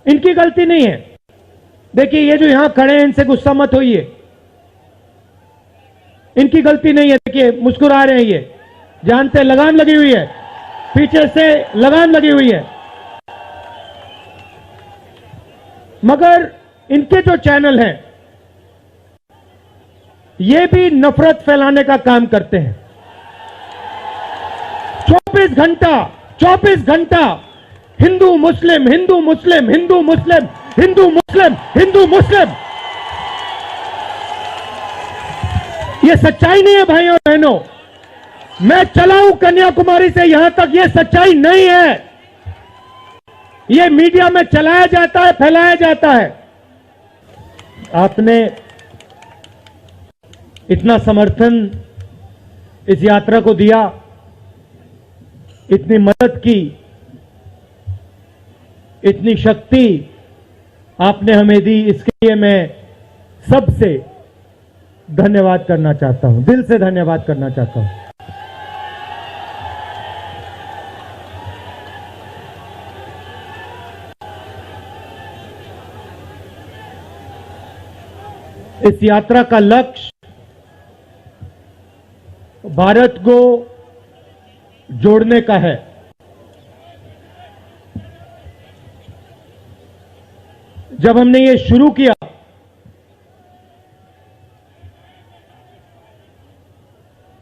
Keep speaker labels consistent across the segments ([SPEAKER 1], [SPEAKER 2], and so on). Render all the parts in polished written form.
[SPEAKER 1] इनकी गलती नहीं है। देखिए ये जो यहां खड़े हैं इनसे गुस्सा मत होइए, इनकी गलती नहीं है। देखिए मुस्कुरा रहे हैं, ये जानते लगाम लगी हुई है, पीछे से लगाम लगी हुई है। मगर इनके जो चैनल हैं ये भी नफरत फैलाने का काम करते हैं। 24 घंटा हिंदू मुस्लिम, हिंदू मुस्लिम, हिंदू मुस्लिम, हिंदू मुस्लिम, हिंदू मुस्लिम। ये सच्चाई नहीं है भाइयों और बहनों। मैं चला हूं कन्याकुमारी से यहां तक, ये सच्चाई नहीं है। ये मीडिया में चलाया जाता है, फैलाया जाता है। आपने इतना समर्थन इस यात्रा को दिया, इतनी मदद की, इतनी शक्ति आपने हमें दी, इसके लिए मैं सबसे धन्यवाद करना चाहता हूं, दिल से धन्यवाद करना चाहता हूं। इस यात्रा का लक्ष्य भारत को जोड़ने का है। जब हमने ये शुरू किया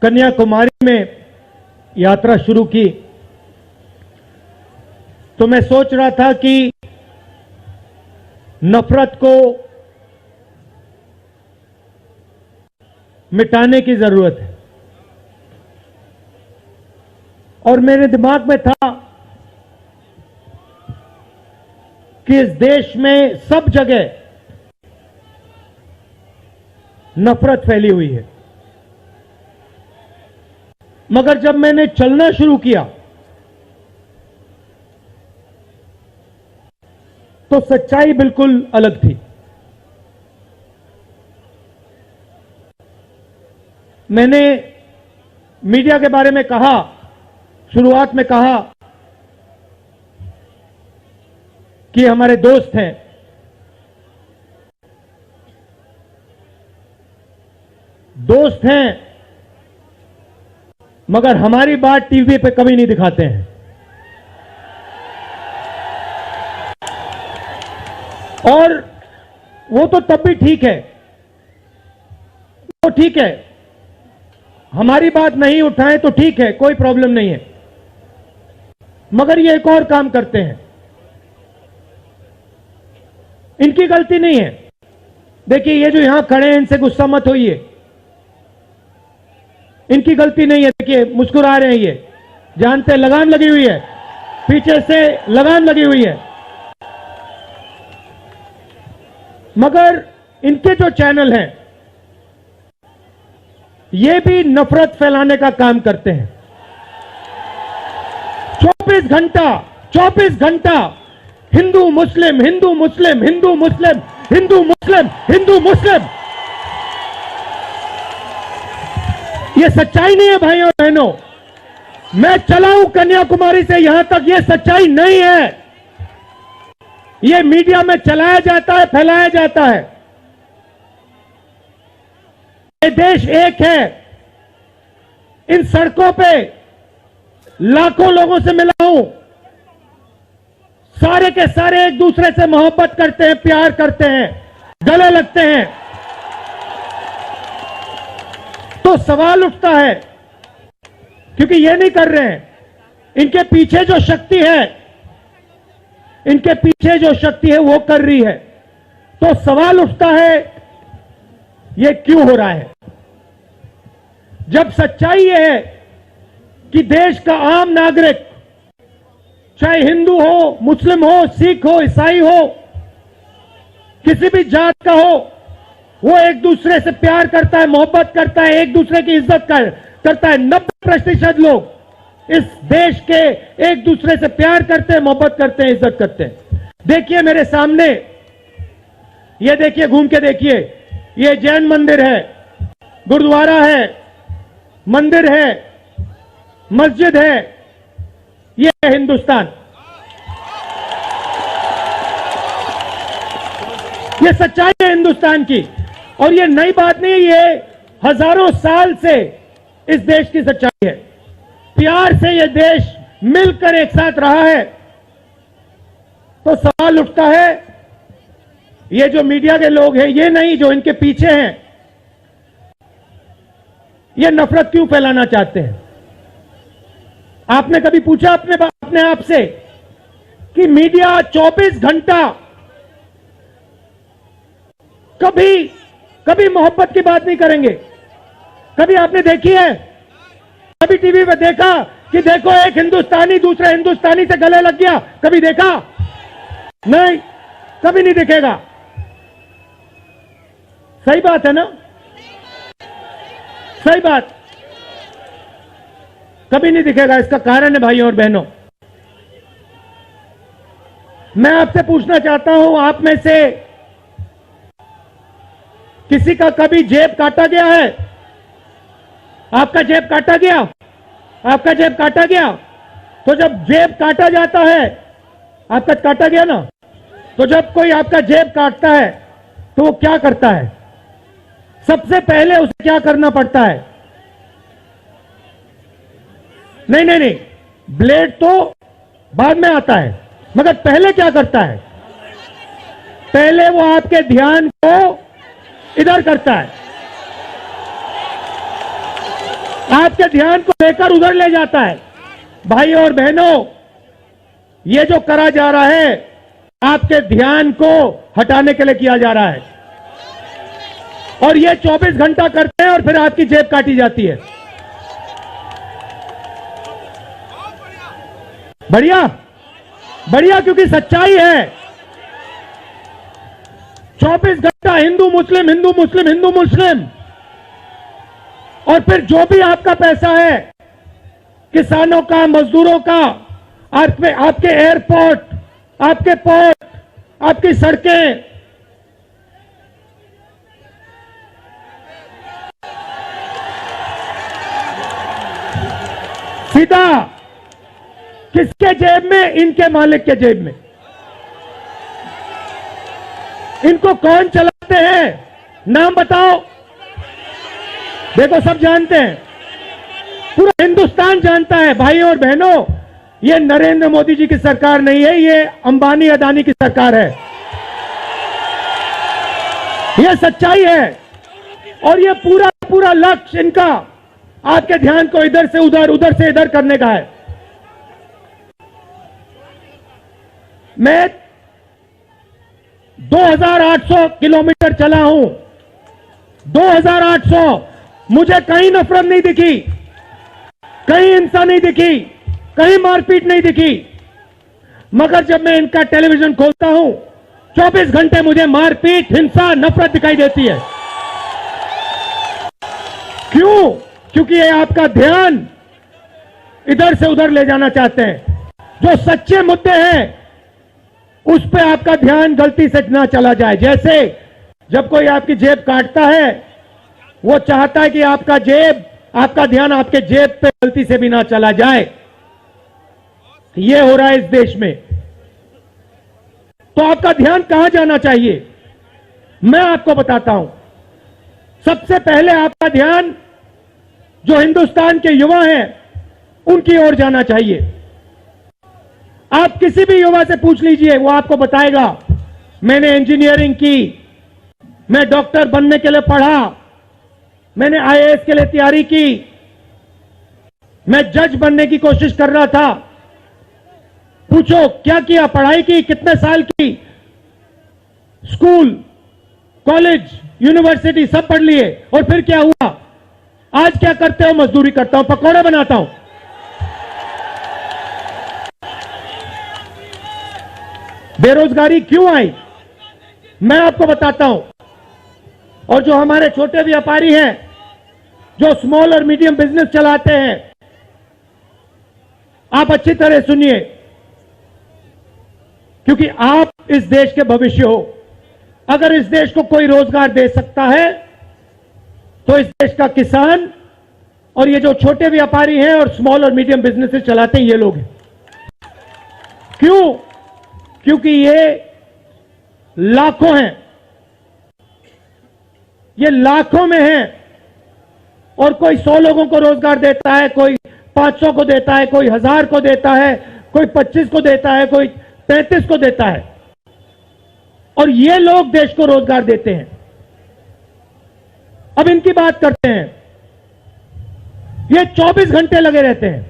[SPEAKER 1] कन्याकुमारी में यात्रा शुरू की, तो मैं सोच रहा था कि नफरत को मिटाने की जरूरत है। और मेरे दिमाग में था कि इस देश में सब जगह नफरत फैली हुई है। मगर जब मैंने चलना शुरू किया तो सच्चाई बिल्कुल अलग थी। मैंने मीडिया के बारे में कहा, शुरुआत में कहा कि हमारे दोस्त हैं, दोस्त हैं, मगर हमारी बात टीवी पे कभी नहीं दिखाते हैं। और वो तो तब भी ठीक है, वो ठीक है, हमारी बात नहीं उठाएं तो ठीक है, कोई प्रॉब्लम नहीं है। मगर ये एक और काम करते हैं, इनकी गलती नहीं है। देखिए ये जो यहां खड़े हैं इनसे गुस्सा मत होइए, इनकी गलती नहीं है। देखिए मुस्कुरा रहे हैं, ये जानते लगाम लगी हुई है, पीछे से लगाम लगी हुई है। मगर इनके जो चैनल हैं ये भी नफरत फैलाने का काम करते हैं। 24 घंटा हिंदू मुस्लिम, हिंदू मुस्लिम, हिंदू मुस्लिम, हिंदू मुस्लिम, हिंदू मुस्लिम। ये सच्चाई नहीं है भाइयों और बहनों। मैं चला हूं कन्याकुमारी से यहां तक, ये सच्चाई नहीं है। ये मीडिया में चलाया जाता है, फैलाया जाता है। ये देश एक है। इन सड़कों पे लाखों लोगों से मिला हूं, सारे के सारे एक दूसरे से मोहब्बत करते हैं, प्यार करते हैं, गले लगते हैं। तो सवाल उठता है, क्योंकि ये नहीं कर रहे हैं, इनके पीछे जो शक्ति है, इनके पीछे जो शक्ति है वो कर रही है। तो सवाल उठता है ये क्यों हो रहा है, जब सच्चाई ये है कि देश का आम नागरिक, चाहे हिंदू हो, मुस्लिम हो, सिख हो, ईसाई हो, किसी भी जात का हो, वो एक दूसरे से प्यार करता है, मोहब्बत करता है, एक दूसरे की इज्जत करता है। 90% लोग इस देश के एक दूसरे से प्यार करते हैं, मोहब्बत करते हैं, इज्जत करते हैं। देखिए मेरे सामने, ये देखिए, घूम के देखिए, ये जैन मंदिर है, गुरुद्वारा है, मंदिर है, मस्जिद है। ये है हिंदुस्तान। ये सच्चाई है हिंदुस्तान की, और ये नई बात नहीं, ये हजारों साल से इस देश की सच्चाई है। प्यार से ये देश मिलकर एक साथ रहा है। तो सवाल उठता है, ये जो मीडिया के लोग हैं, ये नहीं जो इनके पीछे हैं, ये नफरत क्यों फैलाना चाहते हैं? आपने कभी पूछा अपने आप से कि मीडिया 24 घंटा कभी मोहब्बत की बात नहीं करेंगे? कभी आपने देखी है? कभी टीवी पे देखा कि देखो एक हिंदुस्तानी दूसरे हिंदुस्तानी से गले लग गया? कभी देखा? नहीं, कभी नहीं दिखेगा। सही बात है ना? सही बात, कभी नहीं दिखेगा। इसका कारण है भाइयों और बहनों, मैं आपसे पूछना चाहता हूं, आप में से किसी का कभी जेब काटा गया है? आपका जेब काटा गया? आपका जेब काटा गया? तो जब जेब काटा जाता है, आपका काटा गया ना, तो जब कोई आपका जेब काटता है तो वो क्या करता है? सबसे पहले उसे क्या करना पड़ता है? नहीं, ब्लेड तो बाद में आता है, मगर पहले क्या करता है? पहले वो आपके ध्यान को इधर करता है, आपके ध्यान को लेकर उधर ले जाता है। भाइयों और बहनों, ये जो करा जा रहा है, आपके ध्यान को हटाने के लिए किया जा रहा है, और ये 24 घंटा करते हैं और फिर आपकी जेब काटी जाती है। बढ़िया, बढ़िया, क्योंकि सच्चाई है। 24 घंटा हिंदू मुस्लिम, हिंदू मुस्लिम, हिंदू मुस्लिम, और फिर जो भी आपका पैसा है, किसानों का, मजदूरों का, आपके एयरपोर्ट, आपके पोर्ट, आपकी सड़कें, सीधा किसके जेब में? इनके मालिक के जेब में। इनको कौन चलाते हैं? नाम बताओ। देखो, सब जानते हैं, पूरा हिंदुस्तान जानता है। भाइयों और बहनों, ये नरेंद्र मोदी जी की सरकार नहीं है, ये अंबानी अदानी की सरकार है। ये सच्चाई है, और ये पूरा लक्ष्य इनका आपके ध्यान को इधर से उधर, उधर से इधर करने का है। मैं 2800 किलोमीटर चला हूं, 2800, मुझे कहीं नफरत नहीं दिखी, कहीं हिंसा नहीं दिखी, कहीं मारपीट नहीं दिखी। मगर जब मैं इनका टेलीविजन खोलता हूं, 24 घंटे मुझे मारपीट, हिंसा, नफरत दिखाई देती है। क्यों? क्योंकि ये आपका ध्यान इधर से उधर ले जाना चाहते हैं। जो सच्चे मुद्दे हैं उस पे आपका ध्यान गलती से ना चला जाए। जैसे जब कोई आपकी जेब काटता है, वो चाहता है कि आपका ध्यान आपके जेब पे गलती से भी ना चला जाए। ये हो रहा है इस देश में। तो आपका ध्यान कहां जाना चाहिए? मैं आपको बताता हूं। सबसे पहले आपका ध्यान जो हिंदुस्तान के युवा हैं उनकी ओर जाना चाहिए। आप किसी भी युवा से पूछ लीजिए, वो आपको बताएगा, मैंने इंजीनियरिंग की, मैं डॉक्टर बनने के लिए पढ़ा, मैंने आईएएस के लिए तैयारी की, मैं जज बनने की कोशिश कर रहा था। पूछो क्या किया? पढ़ाई की? कितने साल की? स्कूल, कॉलेज, यूनिवर्सिटी सब पढ़ लिए, और फिर क्या हुआ? आज क्या करते हो? मजदूरी करता हूं, पकौड़े बनाता हूं। बेरोजगारी क्यों आई? मैं आपको बताता हूं। और जो हमारे छोटे व्यापारी हैं, जो स्मॉल और मीडियम बिजनेस चलाते हैं, आप अच्छी तरह सुनिए, क्योंकि आप इस देश के भविष्य हो। अगर इस देश को कोई रोजगार दे सकता है तो इस देश का किसान और ये जो छोटे व्यापारी हैं और स्मॉल और मीडियम बिजनेसेस चलाते हैं, ये लोग हैं। क्यों? क्योंकि ये लाखों हैं, ये लाखों में है, और कोई 100 लोगों को रोजगार देता है, कोई 500 को देता है, कोई 1000 को देता है, कोई 25 को देता है, कोई 35 को देता है, और ये लोग देश को रोजगार देते हैं। अब इनकी बात करते हैं। ये 24 घंटे लगे रहते हैं,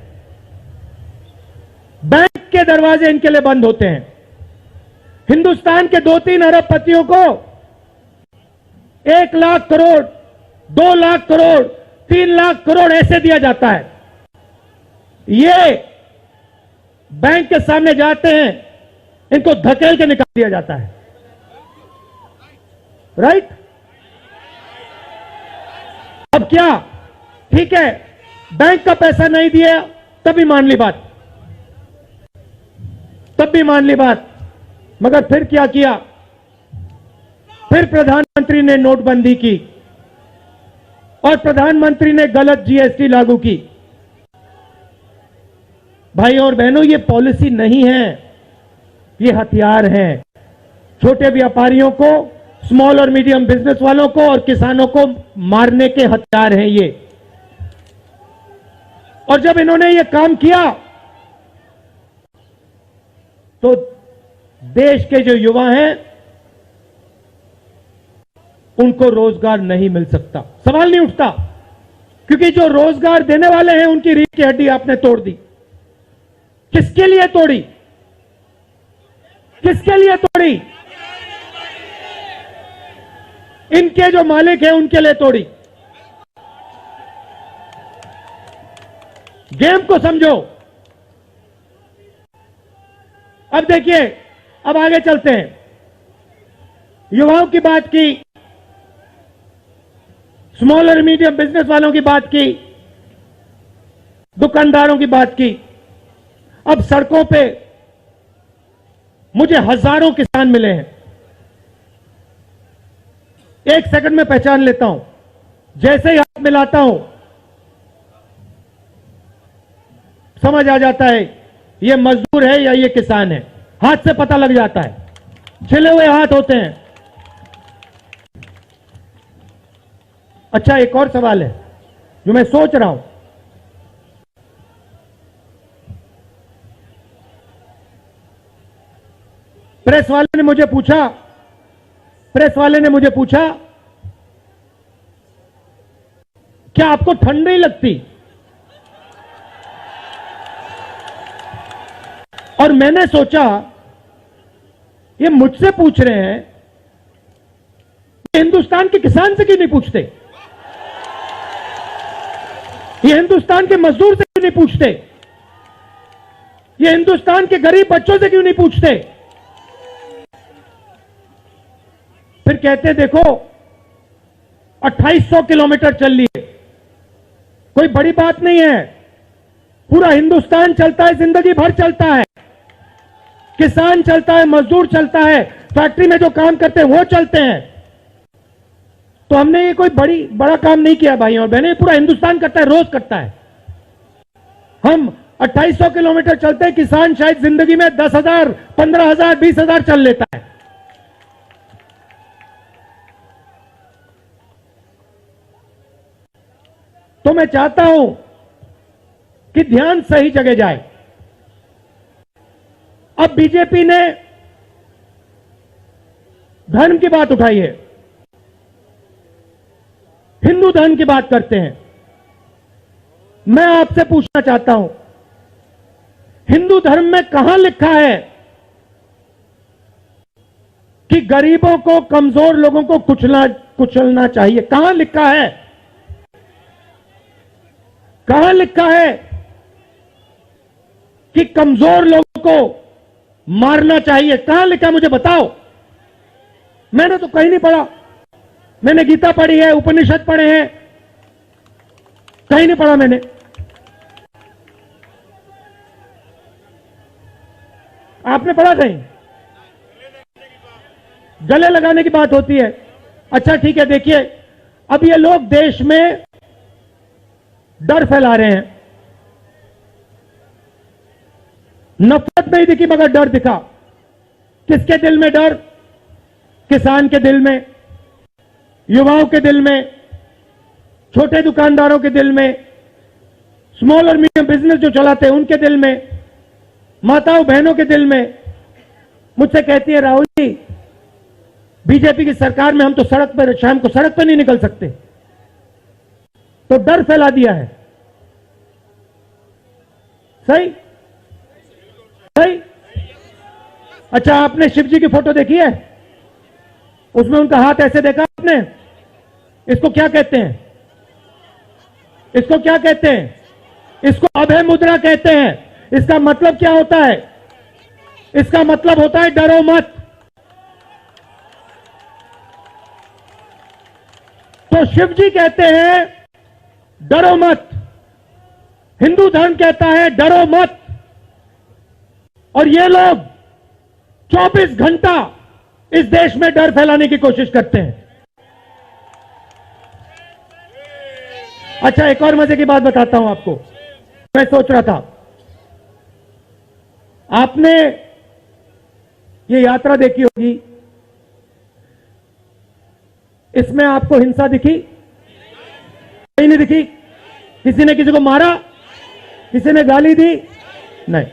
[SPEAKER 1] बैंक के दरवाजे इनके लिए बंद होते हैं। हिंदुस्तान के 2-3 अरबपतियों को 1 लाख करोड़, 2 लाख करोड़, 3 लाख करोड़ ऐसे दिया जाता है। ये बैंक के सामने जाते हैं, इनको धकेल के निकाल दिया जाता है। राइट? अब क्या? ठीक है, बैंक का पैसा नहीं दिया तब भी मान ली बात, तब भी मान ली बात। मगर फिर क्या किया? फिर प्रधानमंत्री ने नोटबंदी की और प्रधानमंत्री ने गलत जीएसटी लागू की। भाई और बहनों, ये पॉलिसी नहीं है, ये हथियार है। छोटे व्यापारियों को, स्मॉल और मीडियम बिजनेस वालों को और किसानों को मारने के हथियार हैं ये। और जब इन्होंने ये काम किया तो देश के जो युवा हैं उनको रोजगार नहीं मिल सकता, सवाल नहीं उठता, क्योंकि जो रोजगार देने वाले हैं उनकी रीढ़ की हड्डी आपने तोड़ दी। किसके लिए तोड़ी? किसके लिए तोड़ी? इनके जो मालिक हैं उनके लिए तोड़ी। गेम को समझो। अब देखिए, अब आगे चलते हैं। युवाओं की बात की, स्मॉल और मीडियम बिजनेस वालों की बात की, दुकानदारों की बात की। अब सड़कों पे मुझे हजारों किसान मिले हैं। 1 सेकंड में पहचान लेता हूं, जैसे ही हाथ मिलाता हूं समझ आ जाता है ये मजदूर है या ये किसान है। हाथ से पता लग जाता है, छिले हुए हाथ होते हैं। अच्छा, एक और सवाल है जो मैं सोच रहा हूं। प्रेस वाले ने मुझे पूछा क्या आपको ठंड नहीं लगती? और मैंने सोचा ये मुझसे पूछ रहे हैं, हिंदुस्तान के किसान से क्यों नहीं पूछते? ये हिंदुस्तान के मजदूर से क्यों नहीं पूछते? ये हिंदुस्तान के गरीब बच्चों से क्यों नहीं पूछते? फिर कहते देखो 2800 किलोमीटर चल लिए, कोई बड़ी बात नहीं है। पूरा हिंदुस्तान चलता है, जिंदगी भर चलता है। किसान चलता है, मजदूर चलता है, फैक्ट्री में जो काम करते हैं वो चलते हैं। तो हमने ये कोई बड़ा काम नहीं किया भाई और बहनें, पूरा हिंदुस्तान करता है, रोज करता है। हम 2800 किलोमीटर चलते हैं, किसान शायद जिंदगी में 10,000, 15,000, 20,000 चल लेता है। तो मैं चाहता हूं कि ध्यान सही जगह जाए। अब बीजेपी ने धर्म की बात उठाई है, हिंदू धर्म की बात करते हैं। मैं आपसे पूछना चाहता हूं, हिंदू धर्म में कहां लिखा है कि गरीबों को, कमजोर लोगों को कुचलना चाहिए? कहां लिखा है? कहां लिखा है कि कमजोर लोगों को मारना चाहिए? कहां लिखा, मुझे बताओ। मैंने तो कहीं नहीं पढ़ा। मैंने गीता पढ़ी है, उपनिषद पढ़े हैं, कहीं नहीं पढ़ा मैंने। आपने पढ़ा कहीं? गले लगाने की बात होती है। अच्छा ठीक है, देखिए अब ये लोग देश में डर फैला रहे हैं। नफरत नहीं दिखी मगर डर दिखा। किसके दिल में डर? किसान के दिल में, युवाओं के दिल में, छोटे दुकानदारों के दिल में, स्मॉल और मीडियम बिजनेस जो चलाते हैं उनके दिल में, माताओं बहनों के दिल में। मुझसे कहती है, राहुल जी बीजेपी की सरकार में हम तो सड़क पर, शाम को सड़क पर नहीं निकल सकते। तो डर फैला दिया है। सही सही। अच्छा, आपने शिव जी की फोटो देखी है? उसमें उनका हाथ ऐसे देखा आपने? इसको क्या कहते हैं? इसको क्या कहते हैं? इसको अभय मुद्रा कहते हैं। इसका मतलब क्या होता है? इसका मतलब होता है डरो मत। तो शिव जी कहते हैं डरो मत, हिंदू धर्म कहता है डरो मत, और ये लोग 24 घंटा इस देश में डर फैलाने की कोशिश करते हैं। अच्छा, एक और मजे की बात बताता हूं आपको। मैं सोच रहा था, आपने ये यात्रा देखी होगी, इसमें आपको हिंसा दिखी? कहीं नहीं दिखी? किसी ने किसी को मारा? किसी ने गाली दी? नहीं।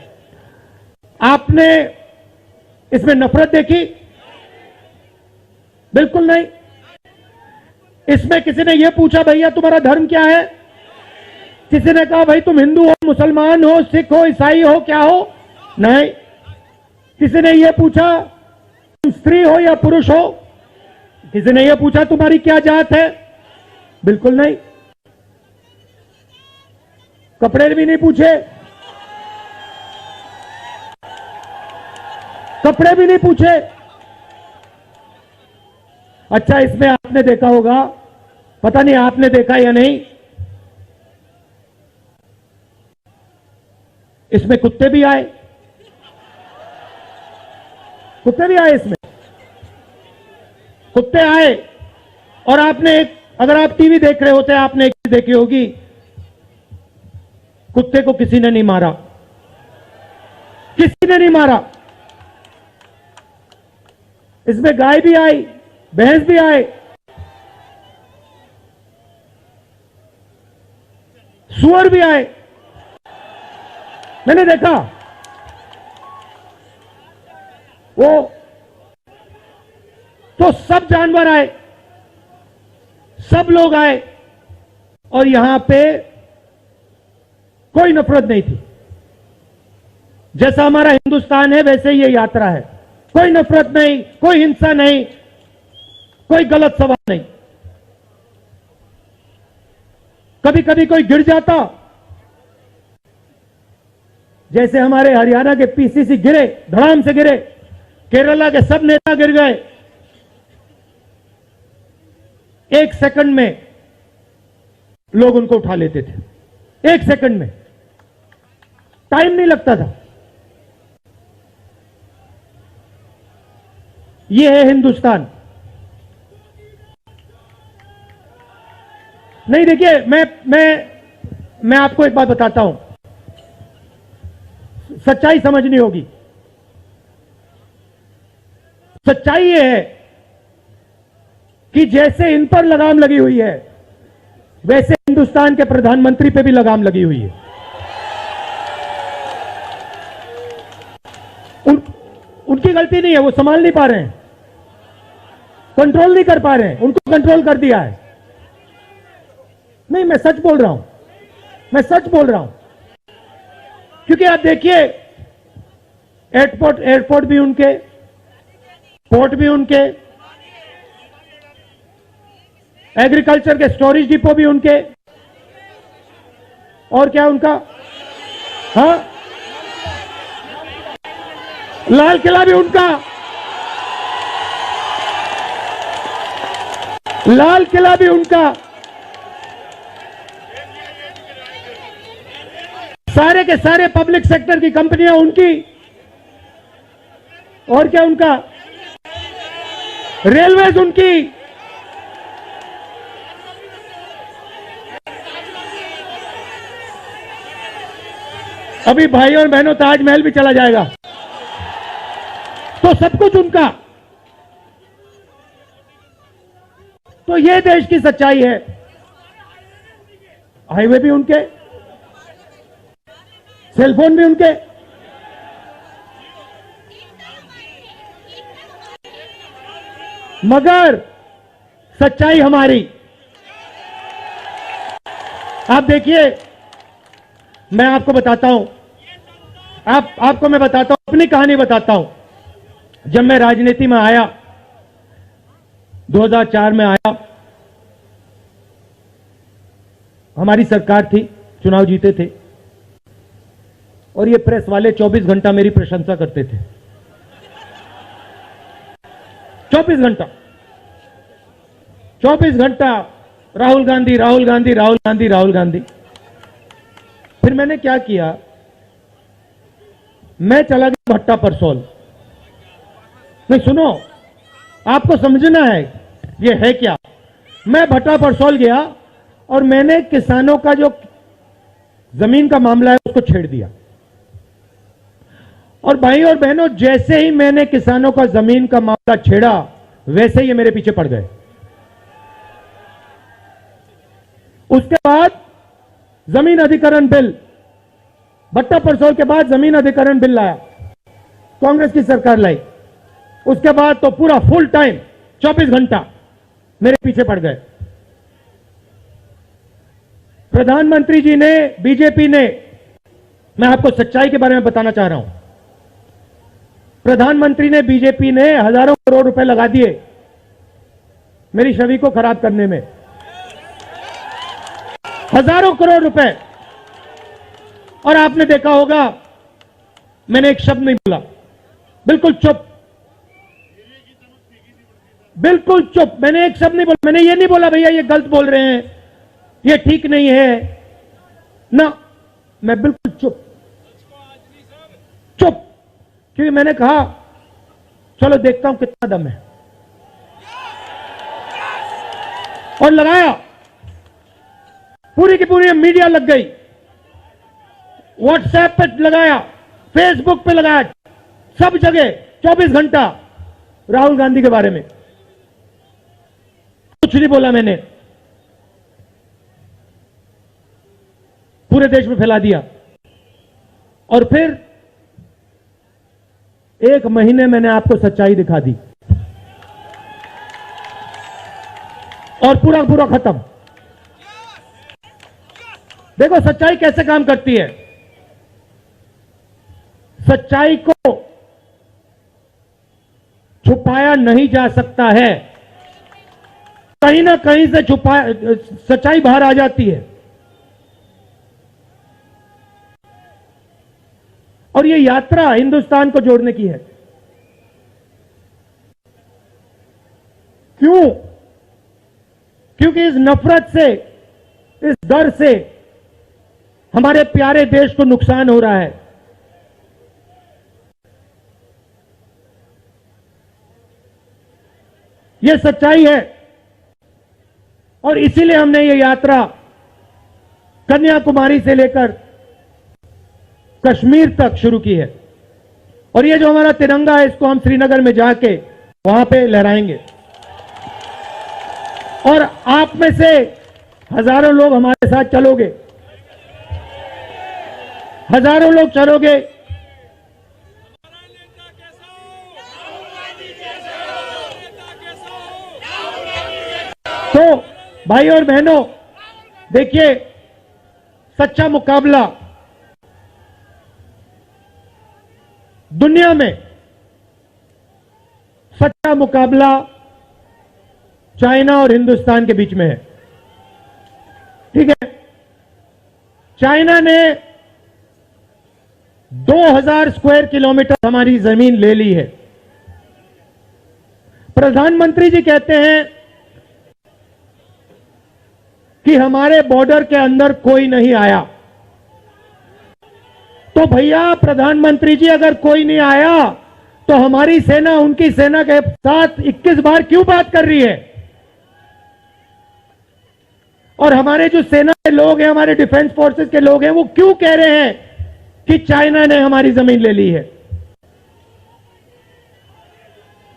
[SPEAKER 1] आपने इसमें नफरत देखी? बिल्कुल नहीं। इसमें किसी ने यह पूछा भैया तुम्हारा धर्म क्या है? किसी ने कहा भाई तुम हिंदू हो, मुसलमान हो, सिख हो, ईसाई हो, क्या हो? नहीं। किसी ने यह पूछा तुम स्त्री हो या पुरुष हो? किसी ने यह पूछा तुम्हारी क्या जात है? बिल्कुल नहीं। कपड़े भी नहीं पूछे, कपड़े भी नहीं पूछे। अच्छा, इसमें आपने देखा होगा, पता नहीं आपने देखा या नहीं, इसमें कुत्ते भी आए। कुत्ते भी आए इसमें, कुत्ते आए। और आपने एक, अगर आप टीवी देख रहे होते, आपने एक चीज देखी होगी, कुत्ते को किसी ने नहीं मारा, किसी ने नहीं मारा। इसमें गाय भी आई, भैंस भी आए, सुअर भी आए, मैंने देखा। वो तो सब जानवर आए, सब लोग आए, और यहां पे कोई नफरत नहीं थी। जैसा हमारा हिंदुस्तान है वैसे ही ये यात्रा है। कोई नफरत नहीं, कोई हिंसा नहीं, कोई गलत सवाल नहीं। कभी कभी कोई गिर जाता, जैसे हमारे हरियाणा के पीसीसी गिरे, धड़ाम से गिरे, केरला के सब नेता गिर गए, 1 सेकंड में लोग उनको उठा लेते थे। 1 सेकंड में, टाइम नहीं लगता था। यह है हिंदुस्तान। नहीं, देखिए, मैं आपको एक बात बताता हूं, सच्चाई समझनी होगी। सच्चाई यह है कि जैसे इन पर लगाम लगी हुई है, वैसे हिंदुस्तान के प्रधानमंत्री पे भी लगाम लगी हुई है। उनकी गलती नहीं है, वो संभाल नहीं पा रहे हैं, कंट्रोल नहीं कर पा रहे हैं, उनको कंट्रोल कर दिया है। नहीं, मैं सच बोल रहा हूं, मैं सच बोल रहा हूं। क्योंकि आप देखिए, एयरपोर्ट भी उनके, पोर्ट भी उनके, एग्रीकल्चर के स्टोरेज डिपो भी उनके, और क्या उनका, हाँ, लाल किला भी उनका, लाल किला भी उनका, सारे के सारे पब्लिक सेक्टर की कंपनियां उनकी, और क्या उनका, रेलवेज उनकी, अभी भाइयों और बहनों ताजमहल भी चला जाएगा, तो सब कुछ उनका। तो ये देश की सच्चाई है। हाईवे भी उनके, सेलफोन भी उनके, मगर सच्चाई हमारी। आप देखिए, मैं आपको बताता हूं, आपको मैं बताता हूं, अपनी कहानी बताता हूं। जब मैं राजनीति में आया, 2004 में आया, हमारी सरकार थी, चुनाव जीते थे, और ये प्रेस वाले 24 घंटा मेरी प्रशंसा करते थे। 24 घंटा, 24 घंटा राहुल गांधी, राहुल गांधी, राहुल गांधी, राहुल गांधी। फिर मैंने क्या किया, मैं चला गया भट्टा परसोल। नहीं सुनो, आपको समझना है ये है क्या। मैं भट्टा परसोल गया और मैंने किसानों का जो जमीन का मामला है उसको छेड़ दिया। और भाई और बहनों, जैसे ही मैंने किसानों का जमीन का मामला छेड़ा, वैसे ही ये मेरे पीछे पड़ गए। उसके बाद जमीन अधिग्रहण बिल, भट्टा परसोल के बाद जमीन अधिग्रहण बिल लाया, कांग्रेस की सरकार लाई। उसके बाद तो पूरा फुल टाइम 24 घंटा मेरे पीछे पड़ गए। प्रधानमंत्री जी ने, बीजेपी ने, मैं आपको सच्चाई के बारे में बताना चाह रहा हूं, प्रधानमंत्री ने, बीजेपी ने हजारों करोड़ रुपए लगा दिए मेरी छवि को खराब करने में। हजारों करोड़ रुपए। और आपने देखा होगा, मैंने एक शब्द नहीं बोला, बिल्कुल चुप, बिल्कुल चुप। मैंने एक शब्द नहीं बोला। मैंने ये नहीं बोला भैया ये गलत बोल रहे हैं, ये ठीक नहीं है ना, मैं बिल्कुल चुप, चुप। क्योंकि मैंने कहा चलो देखता हूं कितना दम है, और लगाया। पूरी की पूरी मीडिया लग गई, व्हाट्सएप पे लगाया, फेसबुक पे लगाया, सब जगह 24 घंटा राहुल गांधी के बारे में। कुछ नहीं बोला मैंने, पूरे देश में फैला दिया। और फिर एक महीने मैंने आपको सच्चाई दिखा दी, और पूरा पूरा खत्म। देखो सच्चाई कैसे काम करती है। सच्चाई को छुपाया नहीं जा सकता है, कहीं ना कहीं से सच्चाई बाहर आ जाती है। और ये यात्रा हिंदुस्तान को जोड़ने की है। क्यों? क्योंकि इस नफरत से, इस डर से हमारे प्यारे देश को नुकसान हो रहा है। यह सच्चाई है, और इसीलिए हमने ये यात्रा कन्याकुमारी से लेकर कश्मीर तक शुरू की है। और ये जो हमारा तिरंगा है, इसको हम श्रीनगर में जाके वहां पे लहराएंगे। और आप में से हजारों लोग हमारे साथ चलोगे, हजारों लोग चलोगे। तो भाई और बहनों, देखिए, सच्चा मुकाबला दुनिया में, सच्चा मुकाबला चाइना और हिंदुस्तान के बीच में है। ठीक है, चाइना ने 2000 स्क्वायर किलोमीटर हमारी जमीन ले ली है। प्रधानमंत्री जी कहते हैं कि हमारे बॉर्डर के अंदर कोई नहीं आया। तो भैया प्रधानमंत्री जी, अगर कोई नहीं आया तो हमारी सेना उनकी सेना के साथ 21 बार क्यों बात कर रही है? और हमारे जो सेना के लोग हैं, हमारे डिफेंस फोर्सेस के लोग हैं, वो क्यों कह रहे हैं कि चाइना ने हमारी जमीन ले ली है?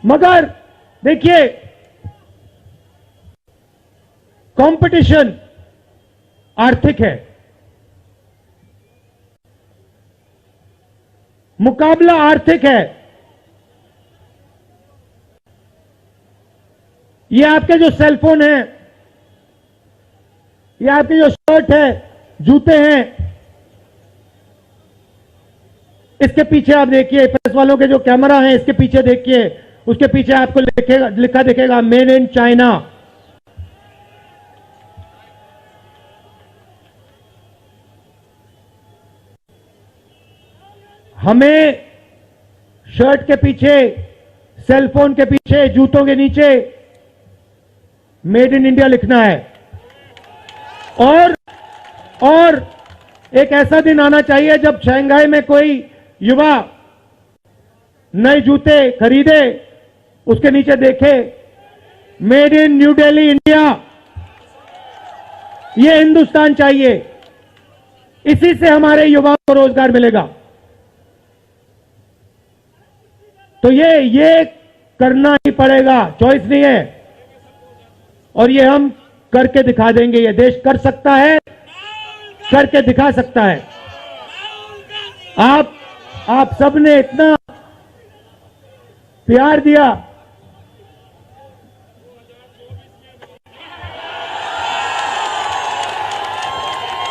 [SPEAKER 1] मगर देखिए, कंपटीशन आर्थिक है, मुकाबला आर्थिक है। ये आपके जो सेलफोन है, ये आपके जो शर्ट है, जूते हैं, इसके पीछे आप देखिए, प्रेस वालों के जो कैमरा है इसके पीछे देखिए, उसके पीछे आपको लिखा दिखेगा मेड इन चाइना। हमें शर्ट के पीछे, सेलफोन के पीछे, जूतों के नीचे मेड इन इंडिया लिखना है। और एक ऐसा दिन आना चाहिए जब शंघाई में कोई युवा नए जूते खरीदे, उसके नीचे देखे made in new Delhi India. ये हिंदुस्तान चाहिए, इसी से हमारे युवाओं को रोजगार मिलेगा। तो ये करना ही पड़ेगा, चॉइस नहीं है। और ये हम करके दिखा देंगे। ये देश कर सकता है, करके दिखा सकता है। आप सबने इतना प्यार दिया,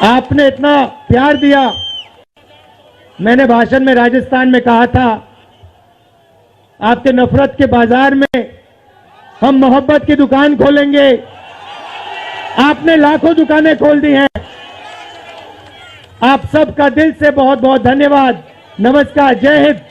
[SPEAKER 1] आपने इतना प्यार दिया। मैंने भाषण में राजस्थान में कहा था, आपके नफरत के बाजार में हम मोहब्बत की दुकान खोलेंगे। आपने लाखों दुकानें खोल दी हैं। आप सबका दिल से बहुत बहुत धन्यवाद। नमस्कार, जय हिंद।